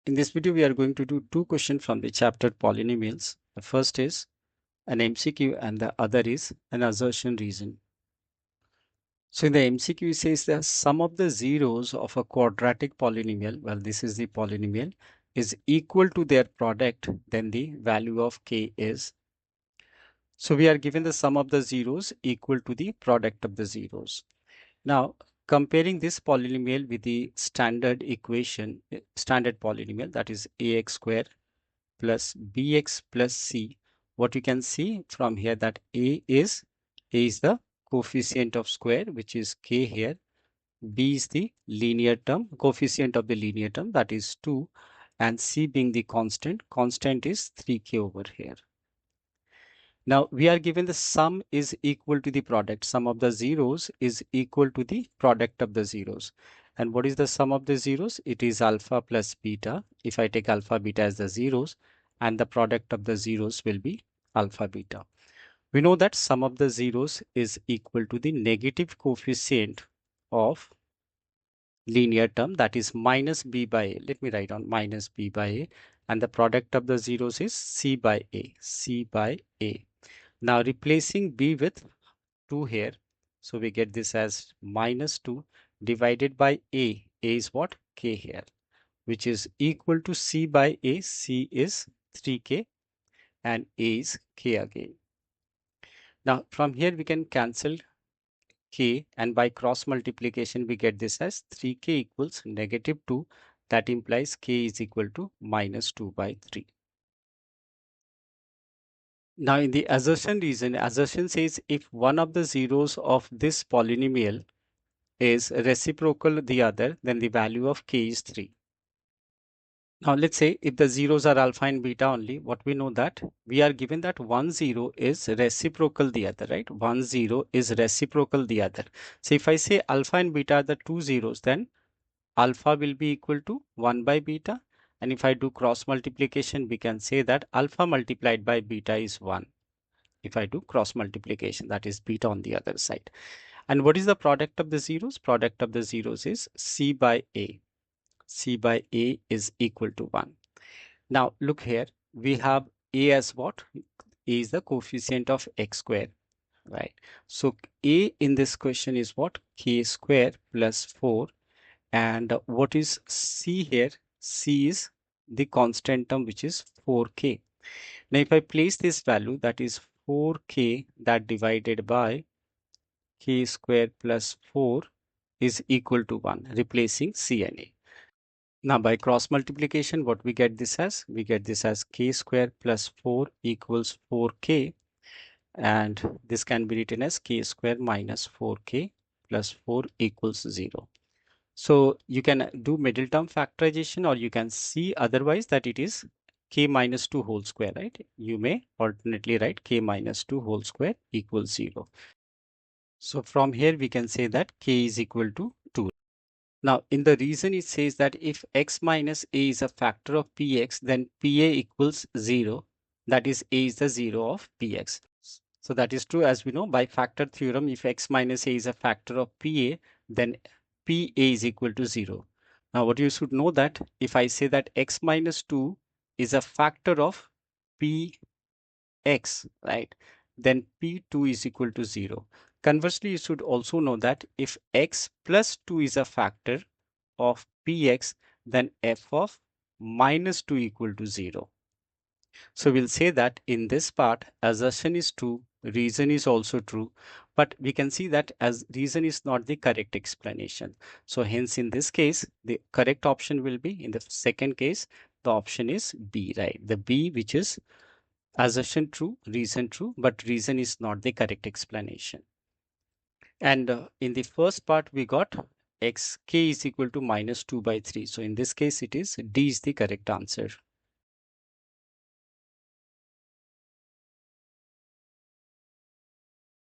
In this video, we are going to do two questions from the chapter polynomials. The first is an MCQ and the other is an assertion reason. So in the MCQ it says the sum of the zeros of a quadratic polynomial, well this is the polynomial, is equal to their product, then the value of k is. So we are given the sum of the zeros equal to the product of the zeros. Now comparing this polynomial with the standard equation, standard polynomial, that is ax square plus bx plus c, what you can see from here that a is the coefficient of square, which is k here. B is the linear term, coefficient of the linear term, that is 2, and c being the constant is 3k over here. Now we are given the sum is equal to the product. Sum of the zeros is equal to the product of the zeros. And what is the sum of the zeros? It is alpha plus beta. If I take alpha beta as the zeros, and the product of the zeros will be alpha beta. We know that sum of the zeros is equal to the negative coefficient of linear term, that is minus b by a. Let me write on minus b by a, and the product of the zeros is c by a, c by a. Now replacing b with 2 here, so we get this as minus 2 divided by a is what? K here, which is equal to c by a. C is 3k and a is k again. Now from here we can cancel k, and by cross multiplication we get this as 3k equals negative 2. That implies k is equal to minus 2 by 3. Now in the assertion reason, assertion says if one of the zeros of this polynomial is reciprocal the other, then the value of k is 3. Now let's say if the zeros are alpha and beta only, what we know that we are given that one zero is reciprocal the other, right? One zero is reciprocal the other. So if I say alpha and beta are the two zeros, then alpha will be equal to 1 by beta. And if I do cross multiplication, we can say that alpha multiplied by beta is 1. If I do cross multiplication, that is beta on the other side. And what is the product of the zeros? Product of the zeros is c by a. C by a is equal to 1. Now look here, we have a as what? A is the coefficient of x square, right? So a in this question is what? K square plus 4. And what is c here? C is the constant term, which is 4k. Now if I place this value, that is 4k, that divided by k square plus 4 is equal to 1, replacing c and a. Now by cross multiplication, what we get this as? We get this as k square plus 4 equals 4k, and this can be written as k square minus 4k plus 4 equals 0. So you can do middle term factorization, or you can see otherwise that it is k minus 2 whole square, right? You may alternately write k minus 2 whole square equals 0. So from here we can say that k is equal to 2. Now in the reason it says that if x minus a is a factor of px, then pa equals 0. That is a is the 0 of px. So that is true, as we know by factor theorem. If x minus a is a factor of pa, then pa is equal to 0. Now what you should know that if I say that x minus 2 is a factor of px, right, then p2 is equal to 0. Conversely, you should also know that if x plus 2 is a factor of px, then f of minus 2 equal to 0. So we'll say that in this part, assertion is true, reason is also true, but we can see that as reason is not the correct explanation. So hence in this case, the correct option will be, in the second case, the option is B, right? The B, which is assertion true, reason true, but reason is not the correct explanation. And in the first part, we got x k is equal to minus 2 by 3. So in this case, it is D is the correct answer.